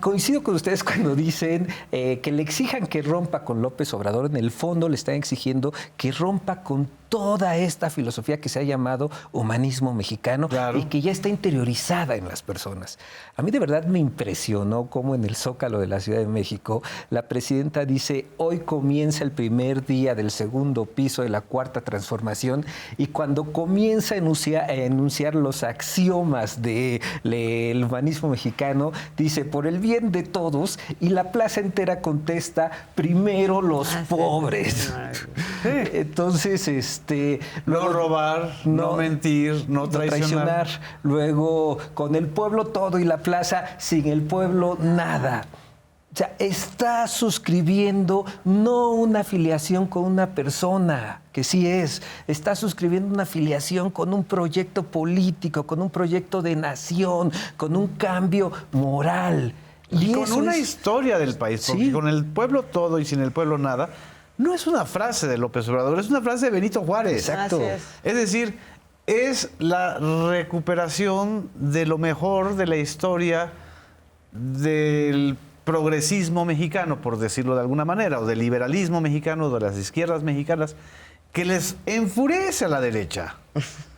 coincido con ustedes cuando dicen que le exijan que rompa con López Obrador. En el fondo le están exigiendo que rompa con toda esta filosofía que se ha llamado humanismo mexicano, claro, y que ya está interiorizada en las personas. A mí de verdad me impresionó cómo en el Zócalo de la Ciudad de México la presidenta dice: hoy comienza el primer día del segundo piso de la cuarta transformación, y cuando comienza a enunciar los axiomas del humanismo mexicano, dice: por el bien de todos, y la plaza entera contesta: primero los pobres. Sí. Entonces, no robar, no mentir, no traicionar. Luego, con el pueblo todo y la plaza, sin el pueblo nada. O sea, está suscribiendo no una afiliación con una persona, que sí está suscribiendo una afiliación con un proyecto político, con un proyecto de nación, con un cambio moral. Y con una historia del país, porque sí, con el pueblo todo y sin el pueblo nada, no es una frase de López Obrador, es una frase de Benito Juárez. Exacto. Es decir, es la recuperación de lo mejor de la historia del progresismo mexicano, por decirlo de alguna manera, o del liberalismo mexicano, de las izquierdas mexicanas, que les enfurece a la derecha.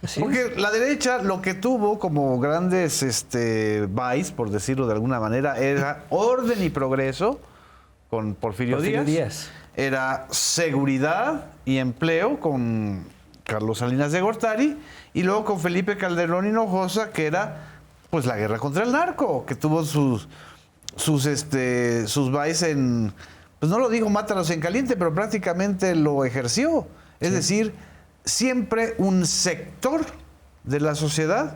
¿Sí? Porque la derecha lo que tuvo como grandes vice, por decirlo de alguna manera, era orden y progreso con Porfirio Díaz. Era seguridad y empleo con Carlos Salinas de Gortari, y luego con Felipe Calderón Hinojosa, que era pues la guerra contra el narco, que tuvo sus vice en, pues no lo digo mátalos en caliente, pero prácticamente lo ejerció. Es decir, siempre un sector de la sociedad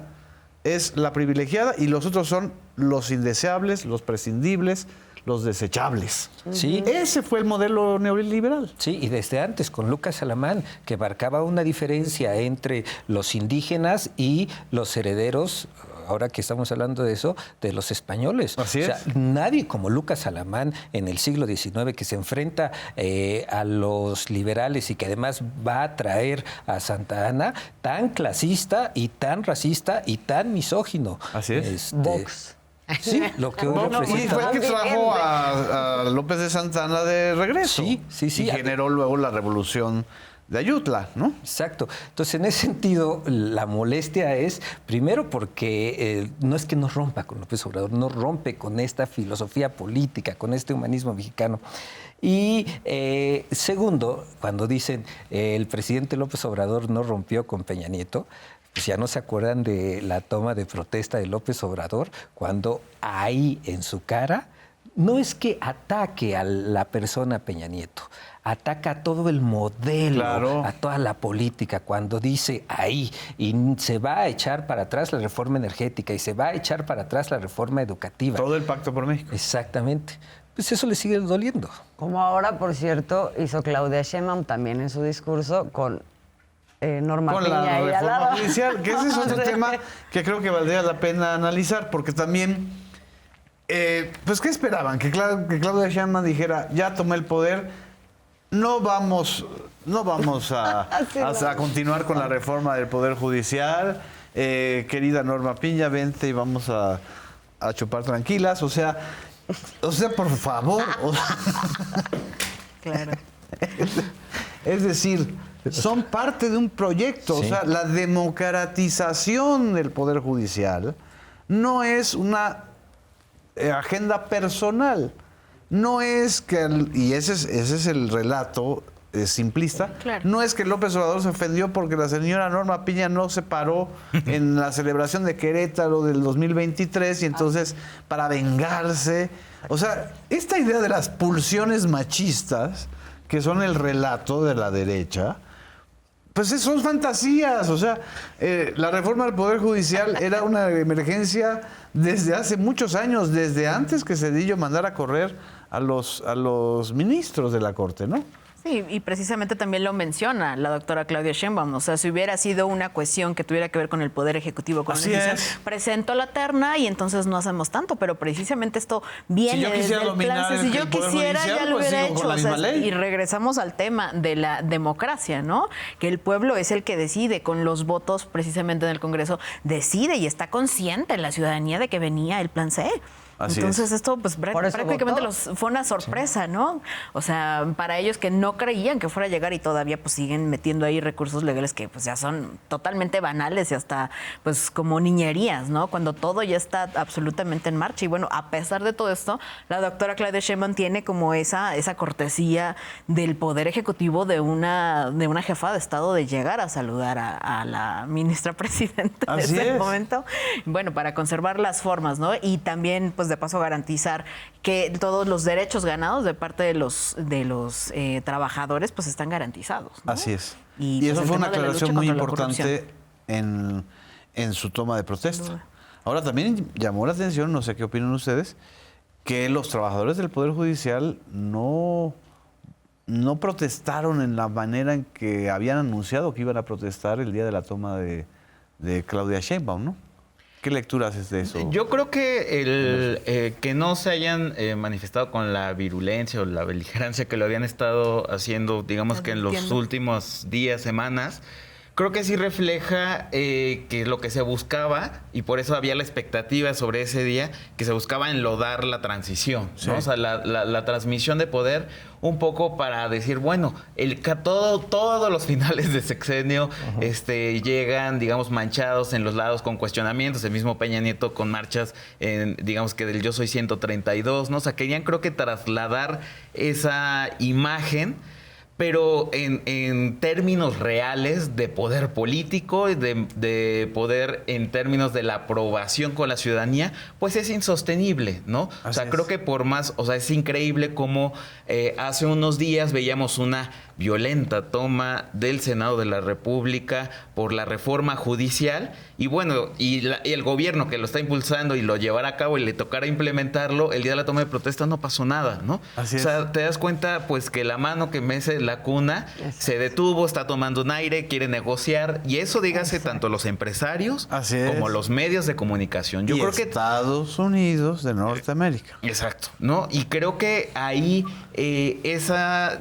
es la privilegiada y los otros son los indeseables, los prescindibles, los desechables. Sí. Ese fue el modelo neoliberal. Sí, y desde antes con Lucas Alamán, que marcaba una diferencia entre los indígenas y los herederos, ahora que estamos hablando de eso, de los españoles. Así es. O sea, nadie como Lucas Alamán en el siglo XIX, que se enfrenta a los liberales y que además va a traer a Santa Anna, tan clasista y tan racista y tan misógino. Así es. Vox. Sí, lo que hoy Y representa. fue el que trajo a López de Santa Anna de regreso. Sí. Y generó luego la revolución de Ayutla, ¿no? Exacto. Entonces, en ese sentido, la molestia es, primero, porque no es que no rompa con López Obrador, no rompe con esta filosofía política, con este humanismo mexicano. Y segundo, cuando dicen el presidente López Obrador no rompió con Peña Nieto, pues ya no se acuerdan de la toma de protesta de López Obrador, cuando ahí en su cara, no es que ataque a la persona Peña Nieto, ataca a todo el modelo, claro, a toda la política, cuando dice ahí, y se va a echar para atrás la reforma energética y se va a echar para atrás la reforma educativa. Todo el Pacto por México. Exactamente. Pues eso le sigue doliendo. Como ahora, por cierto, hizo Claudia Sheinbaum también en su discurso con Norma con Piña la ahí al reforma lado. judicial, que ese es otro tema que creo que valdría la pena analizar, porque también, pues, ¿qué esperaban? Que Claudia Sheinbaum dijera, ya tomé el poder, no vamos a continuar con la reforma del Poder Judicial, querida Norma Piña, vente y vamos a chupar tranquilas, o sea, por favor. Claro. Es decir, son parte de un proyecto. Sí. O sea, la democratización del Poder Judicial no es una agenda personal. No es que, y ese es el relato simplista, Claro. no es que López Obrador se ofendió porque la señora Norma Piña no se paró en la celebración de Querétaro del 2023 y entonces para vengarse. O sea, esta idea de las pulsiones machistas, que son el relato de la derecha, pues son fantasías. O sea, la reforma del Poder Judicial era una emergencia desde hace muchos años, desde antes que Zedillo mandara a correr a los ministros de la Corte, ¿no? Sí, y precisamente también lo menciona la doctora Claudia Sheinbaum. O sea, si hubiera sido una cuestión que tuviera que ver con el Poder Ejecutivo, con Así la decisión, es. presento la terna y entonces no hacemos tanto. Pero precisamente esto viene Si yo quisiera desde el plan. dominar Si el yo Poder quisiera, Judicial, ya lo pues hubiera sigo con hecho. la O sea, misma ley. y regresamos al tema de la democracia, ¿no? Que el pueblo es el que decide con los votos precisamente en el Congreso, decide y está consciente la ciudadanía de que venía el plan C. Así Entonces es. esto pues Por eso prácticamente votó. fue una sorpresa, ¿no? O sea, para ellos que no creían que fuera a llegar y todavía pues siguen metiendo ahí recursos legales que pues ya son totalmente banales y hasta pues como niñerías, ¿no? Cuando todo ya está absolutamente en marcha. Y bueno, a pesar de todo esto, la doctora Claudia Sheinbaum tiene como esa cortesía del Poder Ejecutivo de una jefa de Estado de llegar a saludar a la ministra presidenta en Así ese es. momento. Bueno, para conservar las formas, ¿no? Y también pues de paso garantizar que todos los derechos ganados de parte de los trabajadores pues están garantizados, ¿no? Así es. Y, Y pues, eso el fue tema una de la lucha aclaración muy contra la importante en su toma de protesta. Ahora también llamó la atención, no sé qué opinan ustedes, que los trabajadores del Poder Judicial no protestaron en la manera en que habían anunciado que iban a protestar el día de la toma de Claudia Sheinbaum, ¿no? ¿Qué lectura haces de eso? Yo creo que que no se hayan manifestado con la virulencia o la beligerancia que lo habían estado haciendo, digamos que en los Entiendo. últimos días, semanas, creo que sí refleja que lo que se buscaba, y por eso había la expectativa sobre ese día, que se buscaba enlodar la transición, ¿no? Sí. O sea, la transmisión de poder, un poco para decir, bueno, todos los finales de sexenio llegan, digamos, manchados en los lados con cuestionamientos, el mismo Peña Nieto con marchas, digamos que del Yo Soy 132, ¿no? O sea, querían creo que trasladar esa imagen, pero en términos reales de poder político, de poder en términos de la aprobación con la ciudadanía, pues es insostenible, ¿no? Así o sea, es. creo que por más, o sea, es increíble cómo hace unos días veíamos una violenta toma del Senado de la República por la reforma judicial y bueno, y el gobierno que lo está impulsando y lo llevará a cabo y le tocará implementarlo, el día de la toma de protesta no pasó nada, ¿no? Así o es. sea, te das cuenta pues que la mano que mece la cuna se detuvo, está tomando un aire, quiere negociar y eso dígase tanto los empresarios Así es. como los medios de comunicación. Yo Y creo que Estados Unidos de Norteamérica. exacto, ¿no? Y creo que ahí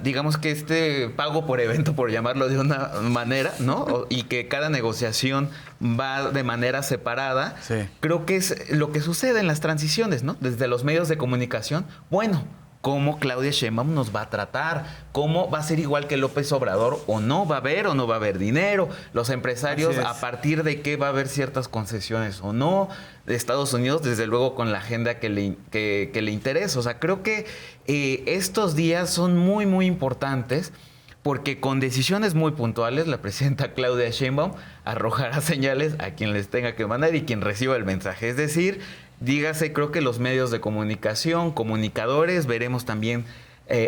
digamos que este pago por evento, por llamarlo de una manera, ¿no? Y que cada negociación va de manera separada, Sí. creo que es lo que sucede en las transiciones, ¿no? Desde los medios de comunicación, bueno, cómo Claudia Sheinbaum nos va a tratar, cómo va a ser igual que López Obrador, o no va a haber o no va a haber dinero, los empresarios Así es. a partir de qué va a haber ciertas concesiones o no, de Estados Unidos, desde luego con la agenda que le interesa. O sea, creo que estos días son muy, muy importantes porque con decisiones muy puntuales la presidenta Claudia Sheinbaum arrojará señales a quien les tenga que mandar y quien reciba el mensaje. Es decir, dígase, creo que los medios de comunicación, comunicadores, veremos también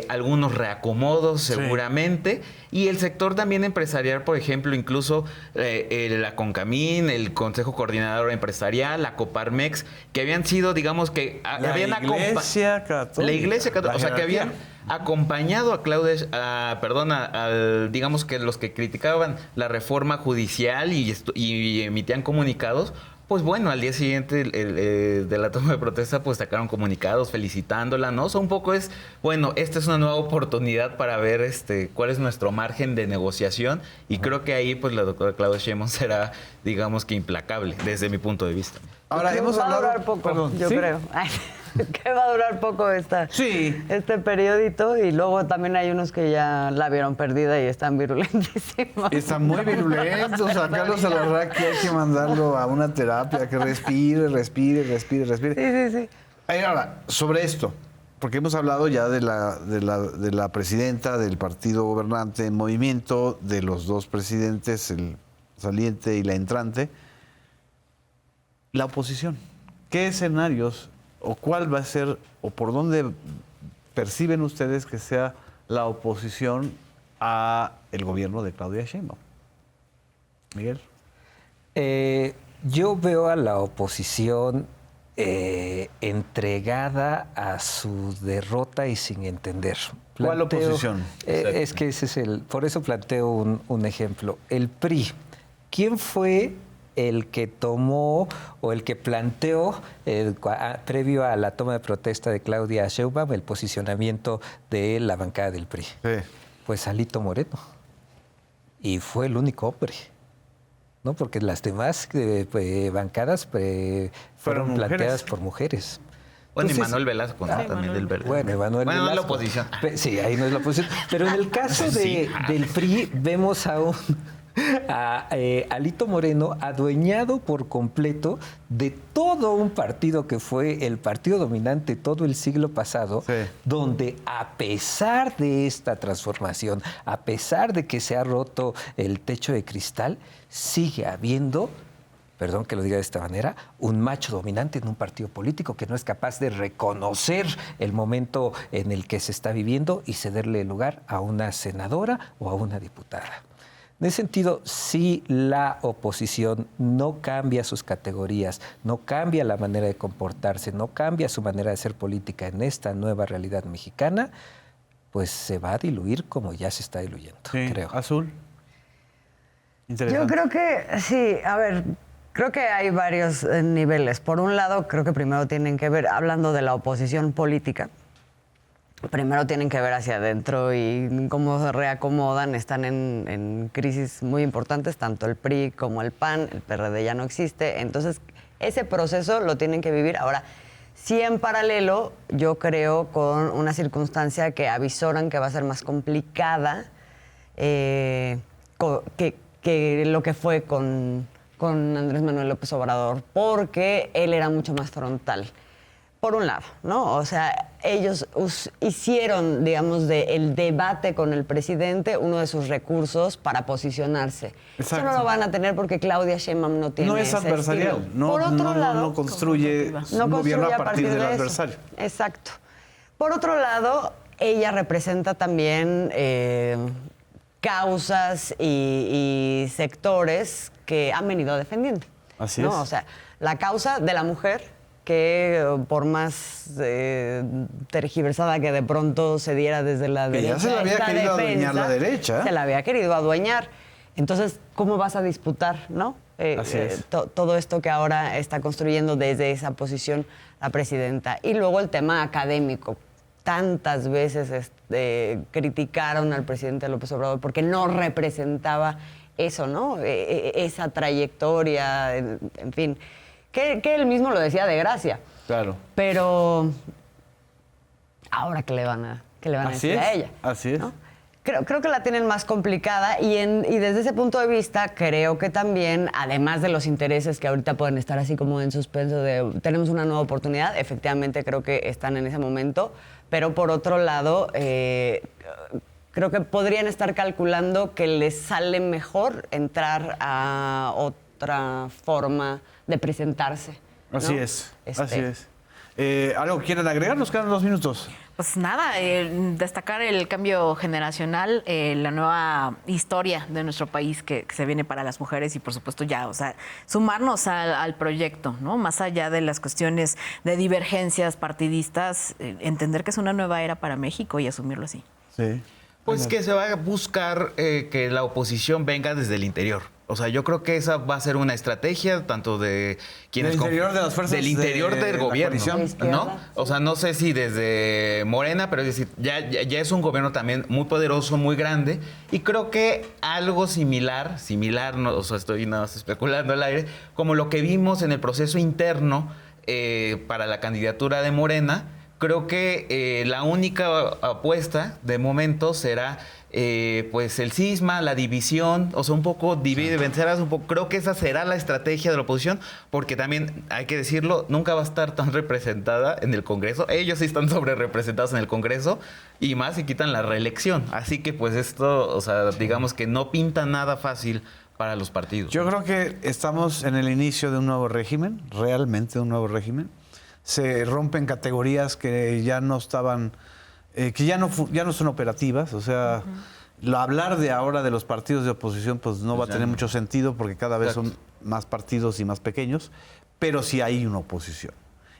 algunos reacomodos seguramente, y el sector también empresarial, por ejemplo, incluso la CONCAMIN, el Consejo Coordinador Empresarial, la Coparmex, que habían sido, digamos que habían La Iglesia Católica. la Iglesia Católica, o sea, que jerarquía. habían acompañado a Claudia, digamos que los que criticaban la reforma judicial y emitían comunicados. Pues bueno, al día siguiente de la toma de protesta, pues sacaron comunicados felicitándola, ¿no? O sea, un poco es, bueno, esta es una nueva oportunidad para ver cuál es nuestro margen de negociación y creo que ahí, pues, la doctora Claudia Sheinbaum será, digamos que implacable, desde mi punto de vista. Ahora, Creo hemos que va a hablado... durar poco, Perdón, yo ¿sí? creo. Ay. que va a durar poco Sí. este periodito, y luego también hay unos que ya la vieron perdida y están virulentísimos. Están muy virulentos. A Carlos Alarraqui hay que mandarlo a una terapia, que respire. Sí. Ahora, sobre esto, porque hemos hablado ya de la presidenta del partido gobernante en movimiento, de los dos presidentes, el saliente y la entrante. La oposición. ¿Qué escenarios o cuál va a ser o por dónde perciben ustedes que sea la oposición a el gobierno de Claudia Sheinbaum? Miguel. Yo veo a la oposición entregada a su derrota y sin entender. ¿Cuál oposición? Es que ese es por eso planteo un ejemplo. El PRI. ¿Quién fue el que tomó o el que planteó previo a la toma de protesta de Claudia Sheinbaum el posicionamiento de la bancada del PRI? Sí. Pues Alito Moreno. Y fue el único hombre, ¿no? Porque las demás bancadas fueron planteadas por mujeres. Bueno, Entonces, y Manuel Velasco, ¿no? También del Verde. Bueno, Manuel Velasco. No es la Velasco. oposición. Sí, ahí no es la oposición. Pero en el caso del PRI vemos a Alito Moreno adueñado por completo de todo un partido que fue el partido dominante todo el siglo pasado, donde a pesar de esta transformación, a pesar de que se ha roto el techo de cristal, sigue habiendo, perdón que lo diga de esta manera, un macho dominante en un partido político que no es capaz de reconocer el momento en el que se está viviendo y cederle el lugar a una senadora o a una diputada. En ese sentido, si la oposición no cambia sus categorías, no cambia la manera de comportarse, no cambia su manera de hacer política en esta nueva realidad mexicana, pues se va a diluir como ya se está diluyendo, creo. Azul. Yo creo que sí, a ver, creo que hay varios niveles. Por un lado, creo que primero tienen que ver, hablando de la oposición política, primero tienen que ver hacia adentro y cómo se reacomodan. Están en crisis muy importantes, tanto el PRI como el PAN, el PRD ya no existe. Entonces, ese proceso lo tienen que vivir. Ahora, sí en paralelo, yo creo con una circunstancia que avisoran que va a ser más complicada que lo que fue con Andrés Manuel López Obrador, porque él era mucho más frontal. Por un lado, ¿no? O sea, ellos hicieron, digamos, del debate con el presidente uno de sus recursos para posicionarse. Exacto. Eso no lo van a tener porque Claudia Sheinbaum no tiene ese adversarial. estilo. Por otro lado, no construye un gobierno a partir del adversario. Exacto. Por otro lado, ella representa también causas y sectores que han venido defendiendo. Así ¿no? es. O sea, la causa de la mujer, que por más tergiversada que de pronto se diera desde la Que derecha, ya se la había esta querido adueñar la derecha. se la había querido adueñar. Entonces, ¿cómo vas a disputar, no? Así es. Todo esto que ahora está construyendo desde esa posición la presidenta. Y luego el tema académico. Tantas veces criticaron al presidente López Obrador porque no representaba eso, ¿no? Esa trayectoria, en fin. Que él mismo lo decía de gracia. Claro. Pero ahora, ¿qué le van a decir a ella? Así es. ¿no? Creo que la tienen más complicada y desde ese punto de vista creo que también, además de los intereses que ahorita pueden estar así como en suspenso de tenemos una nueva oportunidad, efectivamente creo que están en ese momento, pero por otro lado creo que podrían estar calculando que les sale mejor entrar a otra forma de presentarse. ¿no? Así es, así es. ¿Algo quieren agregar? Nos quedan 2 minutos. Pues nada, destacar el cambio generacional, la nueva historia de nuestro país que se viene para las mujeres y por supuesto ya, o sea, sumarnos al proyecto, ¿no? Más allá de las cuestiones de divergencias partidistas, entender que es una nueva era para México y asumirlo así. Sí. Pues que se va a buscar que la oposición venga desde el interior. O sea, yo creo que esa va a ser una estrategia tanto de quienes... Del interior de las fuerzas del interior de del la gobierno, coalición. ¿no? O sea, no sé si desde Morena, pero es decir, ya es un gobierno también muy poderoso, muy grande. Y creo que algo similar, no, o sea, estoy nada más especulando al aire, como lo que vimos en el proceso interno para la candidatura de Morena. Creo que la única apuesta de momento será pues el cisma, la división, o sea, un poco divide, vencerás un poco. Creo que esa será la estrategia de la oposición, porque también, hay que decirlo, nunca va a estar tan representada en el Congreso. Ellos sí están sobre representados en el Congreso, y más si quitan la reelección. Así que pues esto, o sea, digamos que no pinta nada fácil para los partidos. Yo creo que estamos en el inicio de un nuevo régimen, realmente un nuevo régimen. Se rompen categorías que ya no estaban, que ya no son operativas. O sea, hablar de ahora de los partidos de oposición pues no va a tener mucho sentido, porque cada vez son más partidos y más pequeños, pero sí hay una oposición.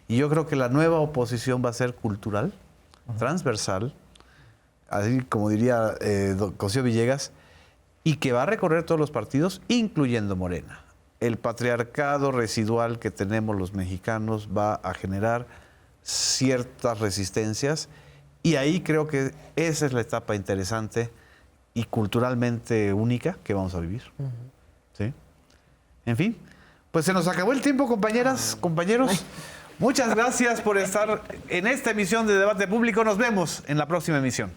Y yo creo que la nueva oposición va a ser cultural, transversal, así como diría don Cosío Villegas, y que va a recorrer todos los partidos, incluyendo Morena. El patriarcado residual que tenemos los mexicanos va a generar ciertas resistencias, y ahí creo que esa es la etapa interesante y culturalmente única que vamos a vivir. ¿Sí? En fin, pues se nos acabó el tiempo, compañeras, compañeros. Muchas gracias por estar en esta emisión de Debate Público. Nos vemos en la próxima emisión.